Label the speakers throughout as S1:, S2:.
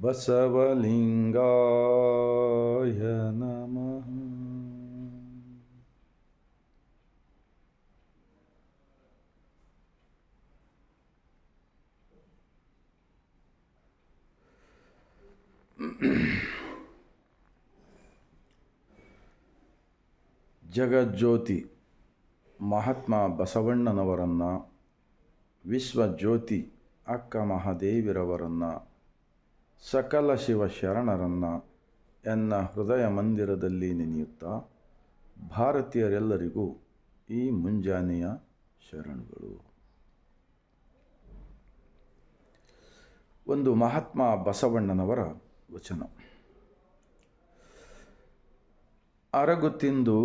S1: बसवलिंगाय नमः। ಜಗಜ್ಯೋತಿ ಮಹಾತ್ಮ ಬಸವಣ್ಣನವರನ್ನ, ವಿಶ್ವಜ್ಯೋತಿ ಅಕ್ಕ ಮಹಾದೇವಿರವರನ್ನ, ಸಕಲ ಶಿವ ಶರಣರನ್ನ ಎನ್ನ ಹೃದಯ ಮಂದಿರದಲ್ಲಿ ನೆನೆಯುತ್ತಾ ಭಾರತೀಯರೆಲ್ಲರಿಗೂ ಈ ಮುಂಜಾನೆಯ ಶರಣುಗಳು. ಒಂದು ಮಹಾತ್ಮ ಬಸವಣ್ಣನವರ ವಚನ. ಅರಗು ತಿಂದು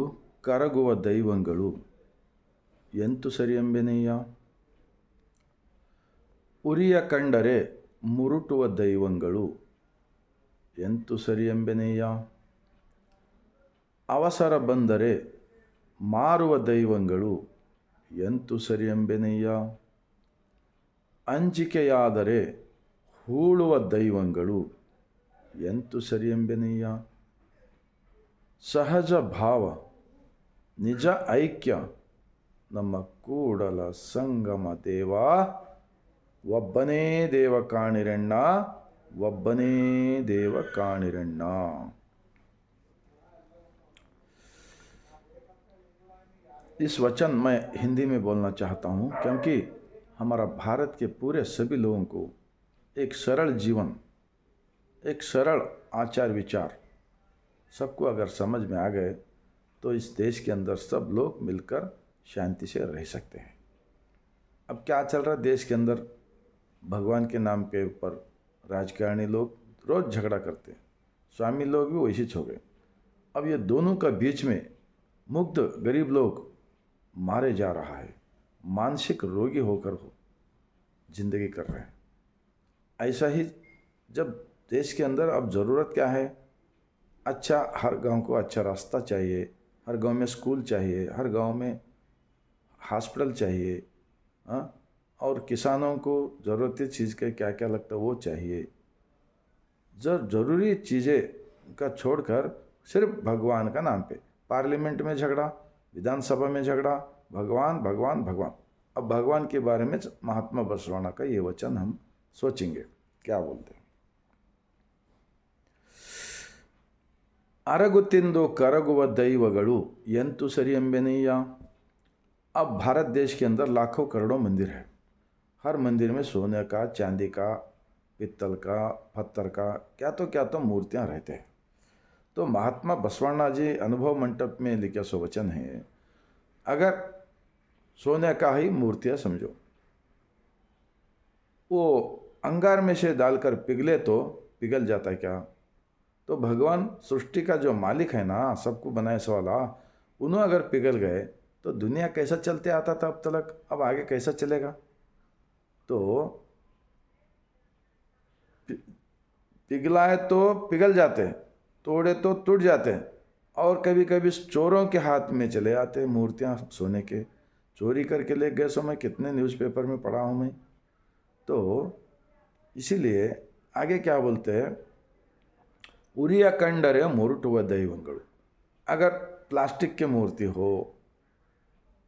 S1: ಕರಗುವ ದೈವಂಗಳು ಎಂತು ಸರಿಯೆಂಬೆನೆಯ, ಉರಿಯ ಕಂಡರೆ ಮುರುಟುವ ದೈವಂಗಳು ಎಂತು ಸರಿಯೆಂಬೆನೆಯ, ಅವಸರ ಬಂದರೆ ಮಾರುವ ದೈವಂಗಳು ಎಂತು ಸರಿಯೆಂಬೆನೆಯ, ಅಂಜಿಕೆಯಾದರೆ ಹೂಳುವ ದೈವಂಗಳು ಎಂತು ಸರಿಯೆಂಬೆನೆಯ, ಸಹಜ ಭಾವ ನಿಜ ಐಕ್ಯ ನಮ್ಮ ಕೂಡಲ ಸಂಗಮ ದೇವ, ಒಬ್ಬನೇ ದೇವ ಕಾಣಿರಣ್ಣ, ಒಬ್ಬನೇ देव काणिरण्णा। इस वचन मैं हिंदी में बोलना चाहता हूँ क्योंकि हमारा भारत के पूरे सभी लोगों को एक सरल जीवन, एक सरल आचार विचार सबको अगर समझ में आ गए तो इस देश के अंदर सब लोग मिलकर शांति से रह सकते हैं। अब क्या चल रहा है देश के अंदर, भगवान के नाम के ऊपर राजकारणी लोग रोज़ झगड़ा करते हैं, स्वामी लोग भी वैसे हो गए। अब ये दोनों का बीच में मुग्ध गरीब लोग मारे जा रहा है, मानसिक रोगी होकर हो जिंदगी कर रहे हैं। ऐसा ही जब देश के अंदर अब ज़रूरत क्या है, अच्छा हर गांव को अच्छा रास्ता चाहिए, हर गांव में स्कूल चाहिए, हर गांव में हॉस्पिटल चाहिए, और किसानों को ज़रूरती चीज़ के क्या क्या लगता है वो चाहिए। जब ज़रूरी चीज़ें का छोड़कर सिर्फ भगवान का नाम पे पार्लियामेंट में झगड़ा, विधानसभा में झगड़ा, भगवान भगवान भगवान। अब भगवान के बारे में महात्मा बसवಣ್ಣ का ये वचन हम सोचेंगे, क्या बोलते हैं। ಅರಗು ತಿಂದು ಕರಗುವ ದೈವಗಳು ಎಂತು ಸರಿ ಎಂಬೆನೆಯ। अब भारत देश के अंदर लाखों करोड़ों मंदिर है, हर मंदिर में सोने का, चांदी का, पित्तल का, पत्थर का क्या तो मूर्तियां रहते हैं। तो महात्मा बसवಣ್ಣ जी अनुभव मंडप में लिखे सो वचन है, अगर सोने का ही मूर्तियां समझो, वो अंगार में से डालकर पिघले तो पिघल जाता है क्या। तो भगवान सृष्टि का जो मालिक है ना, सबको बनाए सो वाला, उन्होंने अगर पिघल गए तो दुनिया कैसा चलते आता था अब तक, अब आगे कैसा चलेगा। तो पिघलाए तो पिघल जाते, तोड़े तो टूट जाते, और कभी कभी चोरों के हाथ में चले आते मूर्तियां सोने के, चोरी करके ले गए। सो मैं कितने न्यूज़पेपर में पढ़ा हूँ मैं। तो इसीलिए आगे क्या बोलते हैं, उरिया कंडरे मुरुटुव दैवंगलु। अगर प्लास्टिक के मूर्ति हो,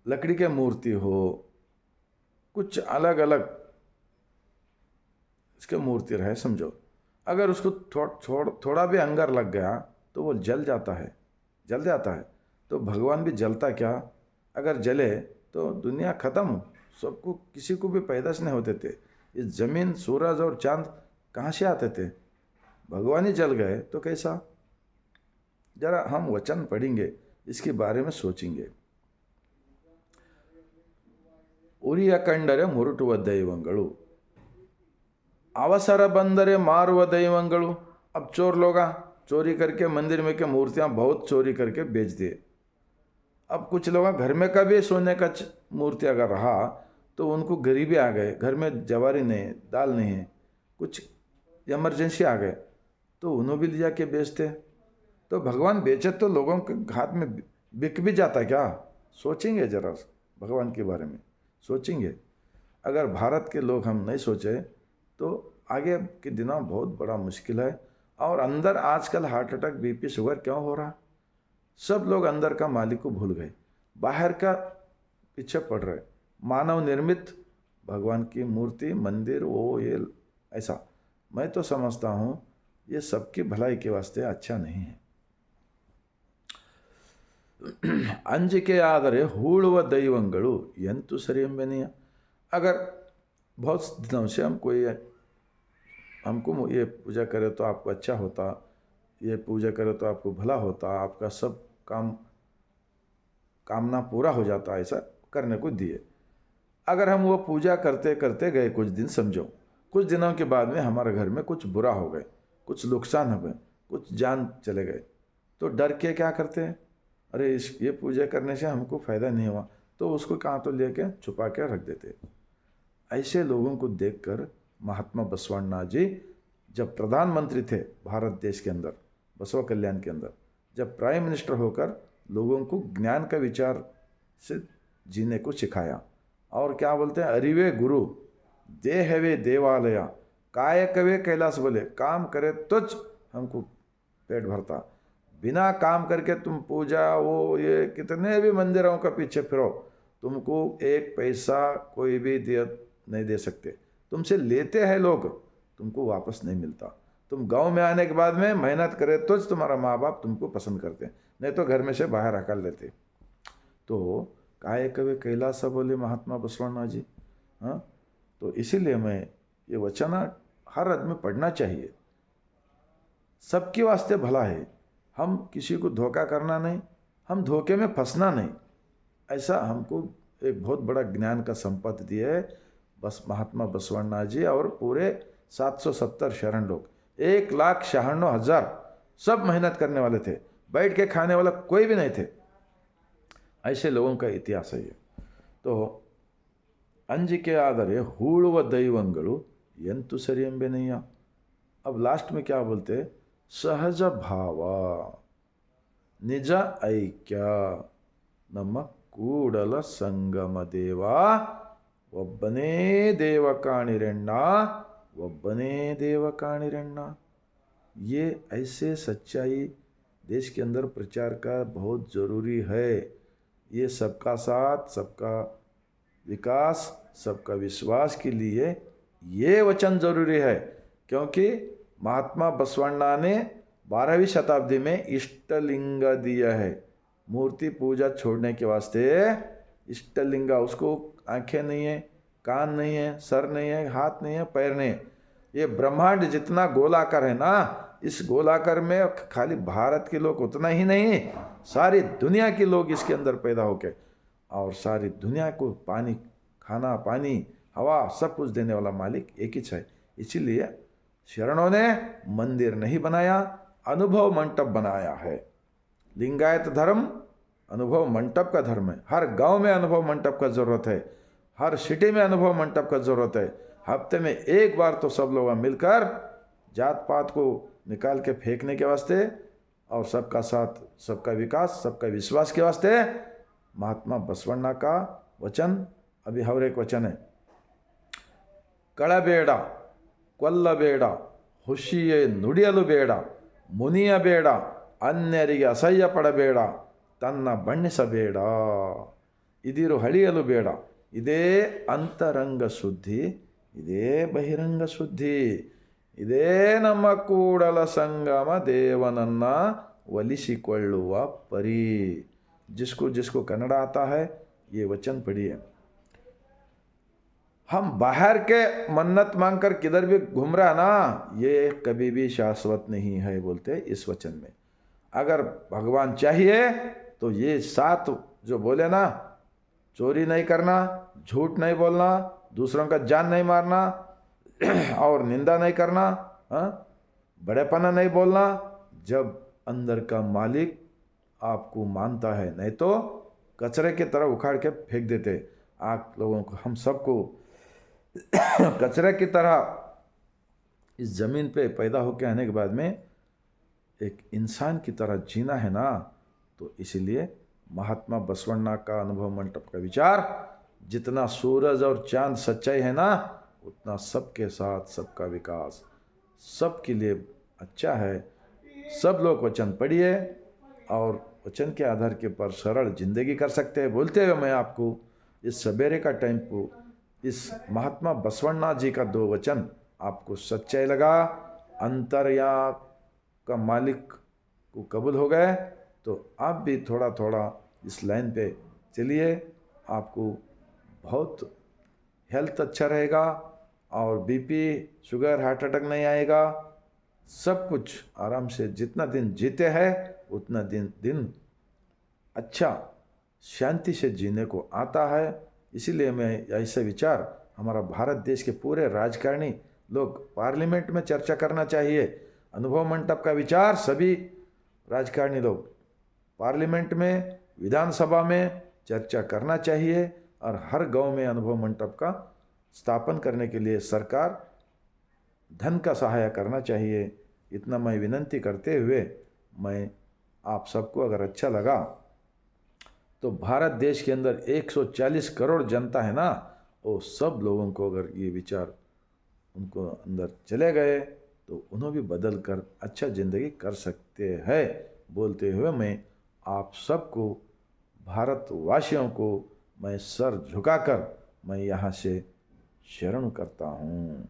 S1: लकड़ी के मूर्ति हो, कुछ अलग अलग इसके मूर्ति रहे समझो, अगर उसको थोड़ा भी अंगार लग गया तो वो जल जाता है, जल जाता है। तो भगवान भी जलता क्या, अगर जले तो दुनिया ख़त्म, सबको किसी को भी पैदाश नहीं होते थे। इस ज़मीन, सूरज और चांद कहाँ से आते थे, भगवान ही जल गए तो कैसा। जरा हम वचन पढ़ेंगे, इसके बारे में सोचेंगे। उरिया कंडरे मुरुटुव दैवंगलु, अवसर बंदरे मारुव दैवंगलु। अब चोर लोग चोरी करके मंदिर में के मूर्तियां बहुत चोरी करके बेच दिए। अब कुछ लोग घर में का भी सोने का मूर्ति अगर रहा तो उनको गरीबी आ गए, घर में जवारी नहीं, दाल नहीं है, कुछ इमरजेंसी आ गए तो उन्होंने भी लिया के बेचते। तो भगवान बेचे तो लोगों के हाथ में बिक भी जाता क्या। सोचेंगे जरा, भगवान के बारे में सोचेंगे। अगर भारत के लोग हम नहीं सोचे तो आगे के दिनों बहुत बड़ा मुश्किल है। और अंदर आजकल हार्ट अटैक, बीपी, शुगर क्यों हो रहा? सब लोग अंदर का मालिक को भूल गए, बाहर का पीछे पड़ रहे। मानव निर्मित भगवान की मूर्ति, मंदिर, वो ये ऐसा मैं तो समझता हूँ ये सबकी भलाई के वास्ते अच्छा नहीं है। अंजिके ಆದರೆ ಹೂಳುವ ದೈವಂಗಳು ಎಂತೂ ಸರಿ ಎಂಬೆನೆಯ। अगर बहुत दिनों से हमको ये पूजा करे तो आपको अच्छा होता, ये पूजा करे तो आपको भला होता, आपका सब कामना पूरा हो जाता, ऐसा करने को दिए। अगर हम वो पूजा करते करते गए कुछ दिन, समझो कुछ दिनों के बाद में हमारे घर में कुछ बुरा हो गए, कुछ नुकसान हो गए, कुछ जान चले गए, तो डर के क्या करते हैं, अरे ये पूजा करने से हमको फ़ायदा नहीं हुआ, तो उसको कहाँ तो लेके छुपा के रख देते। ऐसे लोगों को देखकर महात्मा बसवण्णा जी जब प्रधानमंत्री थे भारत देश के अंदर, बसवा कल्याण के अंदर, जब प्राइम मिनिस्टर होकर लोगों को ज्ञान का विचार से जीने को सिखाया। और क्या बोलते हैं, अरिवे गुरु देहवे देवालया कायकवे कैलाश, बोले काम करे तो हमको पेट भरता, बिना काम करके तुम पूजा वो ये कितने भी मंदिरों का पीछे फिरो, तुमको एक पैसा कोई भी नहीं दे सकते, तुमसे लेते हैं लोग, तुमको वापस नहीं मिलता। तुम गांव में आने के बाद में मेहनत करे तो तुम्हारा माँ बाप तुमको पसंद करते, नहीं तो घर में से बाहर हकल लेते। तो कायकवे कैलाश बोले महात्मा बसवण्णा जी। हाँ, तो इसीलिए मैं ये वचन हर आदमी पढ़ना चाहिए, सबके वास्ते भला है। हम किसी को धोखा करना नहीं, हम धोखे में फंसना नहीं, ऐसा हमको एक बहुत बड़ा ज्ञान का संपत्ति दिया है बस महात्मा बसवण्णा जी और पूरे 770 शरण लोग, 1,96,000 सब मेहनत करने वाले थे, बैठ के खाने वाला कोई भी नहीं थे। ऐसे लोगों का इतिहास है ये। तो अंजिके ಆದರೆ ಹೂಳುವ ದೈವಂಗಳು ಎಂತೂ ಸರಿ ಎಂಬೆನೆಯ। अब लास्ट में क्या बोलते, सहज भाव निज ऐक्य ನಮ್ಮ ಕೂಡಲ ಸಂಗಮ ದೇವ ಒಬ್ಬನೇ ದೇವ ಕಾಣಿರಣ್ಣ, ಒಬ್ಬನೇ ದೇವ ಕಾಣಿರಣ್ಣ। ये ऐसे सच्चाई देश के अंदर प्रचार का बहुत ज़रूरी है। ये सबका साथ, सबका विकास, सबका विश्वास के लिए ये वचन जरूरी है, क्योंकि महात्मा बसवण्णा ने 12वीं शताब्दी में इष्टलिंग दिया है। मूर्ति पूजा छोड़ने के वास्ते इष्टलिंग, उसको आंखें नहीं है, कान नहीं है, सर नहीं है, हाथ नहीं है, पैर नहीं है। ये ब्रह्मांड जितना गोलाकार है ना, इस गोलाकार में खाली भारत के लोग उतना ही नहीं, सारी दुनिया के लोग इसके अंदर पैदा होके, और सारी दुनिया को पानी, खाना, पानी, हवा सब कुछ देने वाला मालिक एक ही है। इसीलिए शरणों ने मंदिर नहीं बनाया, अनुभव मंडप बनाया है। लिंगायत धर्म अनुभव मंडप का धर्म है। हर गांव में अनुभव मंडप का ज़रूरत है, हर सिटी में अनुभव मंडप का ज़रूरत है। हफ्ते में एक बार तो सब लोग मिलकर जात पात को निकाल के फेंकने के वास्ते, और सबका साथ, सबका विकास, सबका विश्वास के वास्ते महात्मा बसवण्णा का वचन, अभी हर एक वचन है, कಳಬೇಡ ಕೊಲ್ಲಬೇಡ ಹುಷಿಯೇ ನುಡಿಯಲು ಬೇಡ ಮುನಿಯಬೇಡ ಅನ್ಯರಿಗೆ ಅಸಹ್ಯ ಪಡಬೇಡ ತನ್ನ ಬಣ್ಣಿಸಬೇಡ ಇದಿರು ಹಳಿಯಲು ಬೇಡ ಇದೇ ಅಂತರಂಗ ಶುದ್ಧಿ ಇದೇ ಬಹಿರಂಗ ಶುದ್ಧಿ ಇದೇ ನಮ್ಮ ಕೂಡಲ ಸಂಗಮ ದೇವನನ್ನ ಒಲಿಸಿಕೊಳ್ಳುವ ಪರಿ। जिसको जिसको कन्नड़ा आता है ये वचन पढ़िए। हम बाहर के मन्नत मांगकर किधर भी घूम रहा ना, ये कभी भी शाश्वत नहीं है बोलते इस वचन में। अगर भगवान चाहिए तो ये सात जो बोले ना, चोरी नहीं करना, झूठ नहीं बोलना, दूसरों का जान नहीं मारना और निंदा नहीं करना, बड़ेपना नहीं बोलना, जब अंदर का मालिक आपको मानता है, नहीं तो कचरे की तरह उखाड़ के फेंक देते। आप लोगों को, हम सबको कचरे की तरह इस ज़मीन पे पैदा होकर आने के बाद में एक इंसान की तरह जीना है ना, तो इसीलिए महात्मा बसवण्णा का अनुभव मंडप का विचार, जितना सूरज और चांद सच्चाई है ना, उतना सबके साथ सबका विकास सबके लिए अच्छा है। सब लोग वचन पढ़िए और वचन के आधार के पर सरल जिंदगी कर सकते हैं। बोलते हुए मैं आपको इस सवेरे का टाइम को इस महात्मा बसवन्ना जी का 2 वचन आपको सच्चाई लगा, अंतर्या का मालिक को कबूल हो गए, तो आप भी थोड़ा थोड़ा इस लाइन पे चलिए। आपको बहुत हेल्थ अच्छा रहेगा और बीपी, शुगर, हार्ट अटैक नहीं आएगा। सब कुछ आराम से जितना दिन जीते हैं उतना दिन अच्छा शांति से जीने को आता है। इसीलिए मैं ऐसे विचार हमारा भारत देश के पूरे राजकारणी लोग पार्लियामेंट में चर्चा करना चाहिए। अनुभव मंडप का विचार सभी राजकारणी लोग पार्लियामेंट में, विधानसभा में चर्चा करना चाहिए और हर गांव में अनुभव मंडप का स्थापन करने के लिए सरकार धन का सहायता करना चाहिए। इतना मैं विनंती करते हुए मैं आप सबको अगर अच्छा लगा तो भारत देश के अंदर 140 करोड़ जनता है ना, वो सब लोगों को अगर ये विचार उनको अंदर चले गए तो उन्हें भी बदल कर अच्छा ज़िंदगी कर सकते हैं। बोलते हुए मैं आप सबको, भारतवासियों को मैं सर झुकाकर मैं यहाँ से शरण करता हूँ।